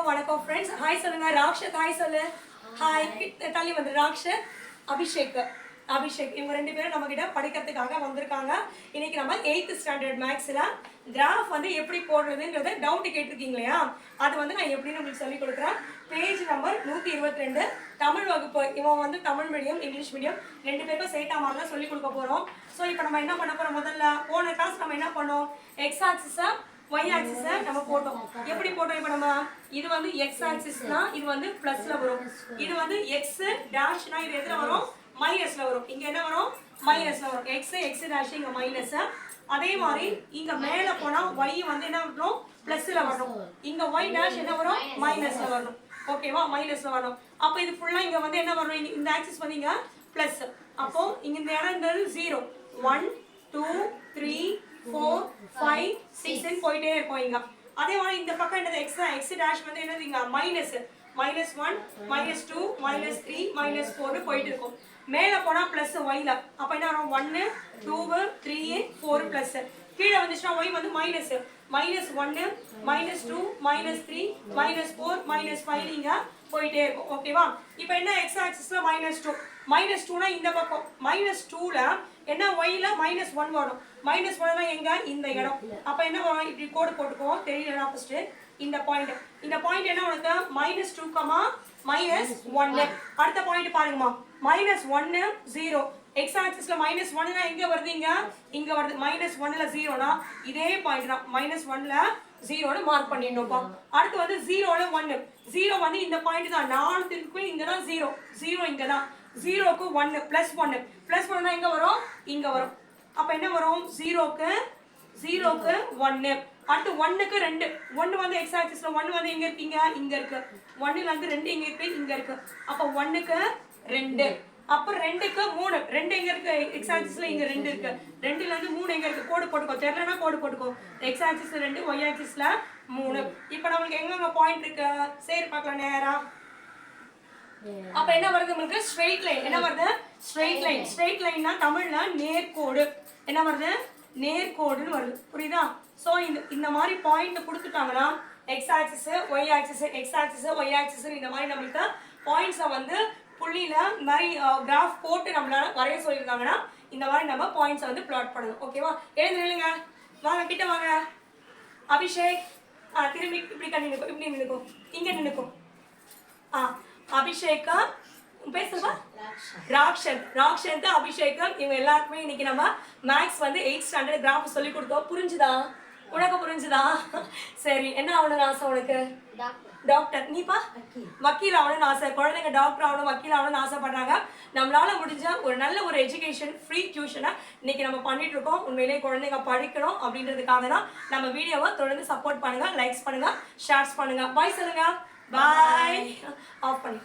வணக்கம் friends. Hi சொல்லுங்க. ராக்ஷத் hi சொல்லு. ஹாய். தள்ளி வந்து ராக்ஷத், அபிஷேக். இவங்க ரெண்டு பேரும் நம்ம கிட்ட படிக்கிறதுக்காக வந்திருக்காங்க. இன்னைக்கு நம்ம 8th ஸ்டாண்டர்ட் மேக்ஸ்ல கிராஃப் வந்து எப்படி போடுறதுன்றத டவுட் கேட்டிருக்கீங்க இல்லையா, அது வந்து நான் எப்படின்னு உங்களுக்கு சொல்லி கொடுக்குறேன். பேஜ் நம்பர் 122 தமிழ் வகுப்பு. இவன் வந்து தமிழ் மீடியம் இங்கிலீஷ் மீடியம் ரெண்டு பேருக்கும் சேர்த்தா மாதிரி தான் சொல்லி கொடுக்க போறோம். ஸோ இப்போ நம்ம என்ன பண்ண போறோம், முதல்ல போன கிளாஸ் நம்ம என்ன பண்ணோம், எக்ஸ் ஆக்சிஸை y ஆக்சிஸை நம்ம போட்டோம். எப்படி போட்டோம், இப்போ நம்ம இது வந்து எக்ஸ் ஆக்சிஸ்னா இது வந்து பிளஸ்ல வரும், இது வந்து எக்ஸ் டேஷ்னா இது எதுல வரும், மைனஸ்ல வரும். இங்க என்ன வரும், மைனஸ்ல வரும். எக்ஸ் டேஷ் இங்க மைனஸ். அதே மாதிரி இங்க மேல போனா y வந்து என்ன வரணும், பிளஸ்ல வரணும். இங்க y டேஷ் என்ன வரும், மைனஸ்ல வரணும். ஓகேவா, மைனஸ்ல வரணும். அப்போ இது ஃபுல்லா இங்க வந்து என்ன வரணும், இந்த ஆக்சிஸ் வந்து இங்க பிளஸ். அப்போ இங்க இந்த இடம்ன்றது 0 1 2 3 4 5 6 போயிட்டே இருக்கும் இங்க. அதே மாதிரி இந்த பக்கம் என்னது எக்ஸ் டேஷ் வந்து என்னது இங்க மைனஸ் -1 -2 -3 -4 போயிட்டு இருக்கும். மேல போனா பிளஸ் yல, அப்ப என்ன வரும் 1 2 3 4 பிளஸ். கீழே வந்துச்சுன்னா y வந்து மைனஸ் -1 -2 -3 -4 -5 இங்க போயிட்டே இருக்கும். ஓகேவா, இப்போ என்ன எக்ஸ் ஆக்சிஸ்ல -2 னா இந்த பக்கம் -2ல என்ன yல -1 வரும். -1 எங்க, இந்த இடம். அப்ப என்ன வரும், இப்படி கோடு போட்டுக்கோ, தெரியலனா ஃபர்ஸ்ட் இந்த பாயிண்ட் என்ன உனக்கு -2, -1. அடுத்த பாயிண்ட் பாருங்கம்மா, -1 0. எக்ஸ் ஆக்சிஸ்ல -1 னா எங்க வருது, இங்க வருது. -1ல 0 னா இதே பாயிண்ட் தான், -1ல 0னு மார்க் பண்ணிடணும்ப்பா. அடுத்து வந்து 0ல 1, 0 வந்து இந்த பாயிண்ட் தான், 4க்கு இங்க தான் 0 இங்க தான். 0க்கு 1 +1 னா எங்க வரும், இங்க வரும். அப்ப என்ன வரும், 0க்கு 1. அடுத்து 1க்கு 2. 1 வந்து எக்ஸ் ஆக்சிஸ்ல 1 வந்து எங்க இருக்கீங்க, இங்க இருக்கு. 1ல இருந்து 2 எங்க இருக்கு, இங்க இருக்கு. அப்ப 1க்கு 2. அப்ப 2க்கு 3. 2 எங்க இருக்கு, எக்ஸ் ஆக்சிஸ்ல இங்க 2 இருக்கு. 2ல இருந்து 3 எங்க இருக்கு, கோடு போட்டுக்கோ, தெரியலனா கோடு போட்டுக்கோ. எக்ஸ் ஆக்சிஸ்ல 2, y ஆக்சிஸ்ல 3. இப்போ நமக்கு எங்க பாயிண்ட் இருக்கு, சரி பார்க்கலாம் நேரா. அப்ப என்ன வருது உங்களுக்கு, ஸ்ட்ரெயிட் லைன். என்ன வருது, ஸ்ட்ரெயிட் லைன்னா தமிழ்ல நேர்கோடு. என்ன வருது, நேர்கோடுன்னு வருது. புரியுதா? சோ இந்த மாதிரி பாயிண்ட் கொடுத்துட்டாங்கன்னா x axis y axis, x axis y axis, இந்த மாதிரி நம்மளுக்கு பாயிண்ட்ஸை வந்து புள்ளியில இந்த மாதிரி கிராஃப் போட்டு நம்மளால வரைய சொல்லியிருந்தாங்கன்னா இந்த மாதிரி நம்ம பாயிண்ட்ஸை வந்து பிளாட் பண்ணணும். ஓகேவா, எழுந்து நில்லுங்க, வாங்க கிட்ட வாங்க. அபிஷேக் திரும்பி இப்படி நினைக்கும், இப்படி நினைக்கும், இங்க நினைக்கும். அபிஷேகா பேசுவா, ராக்ஷந்த் அபிஷேகம், இவங்க எல்லாருக்குமே இன்னைக்கு நம்ம மேக்ஸ் வந்து 8th ஸ்டாண்டர்ட் கிராஃப் சொல்லி கொடுத்தோம். புரிஞ்சுதா, உனக்கு புரிஞ்சுதா? சரி, என்ன ஆகணும்னு ஆசை உனக்கு? டாக்டர். நீப்பா? வக்கீல் ஆகணும்னு ஆசை. குழந்தைங்க டாக்டர் ஆகணும், வக்கீல் ஆகணும்னு ஆசைப்படுறாங்க. நம்மளால முடிஞ்ச ஒரு நல்ல ஒரு எஜுகேஷன் ஃப்ரீ டியூஷனை இன்னைக்கு நம்ம பண்ணிட்டு இருக்கோம். உண்மையிலேயே குழந்தைங்க படிக்கணும் அப்படின்றதுக்காக தான் நம்ம வீடியோவை தொடர்ந்து சப்போர்ட் பண்ணுங்க, லைக்ஸ் பண்ணுங்க, ஷேர்ஸ் பண்ணுங்க. பாய் சொல்லுங்க. பாய். ஆஃப் பண்ணி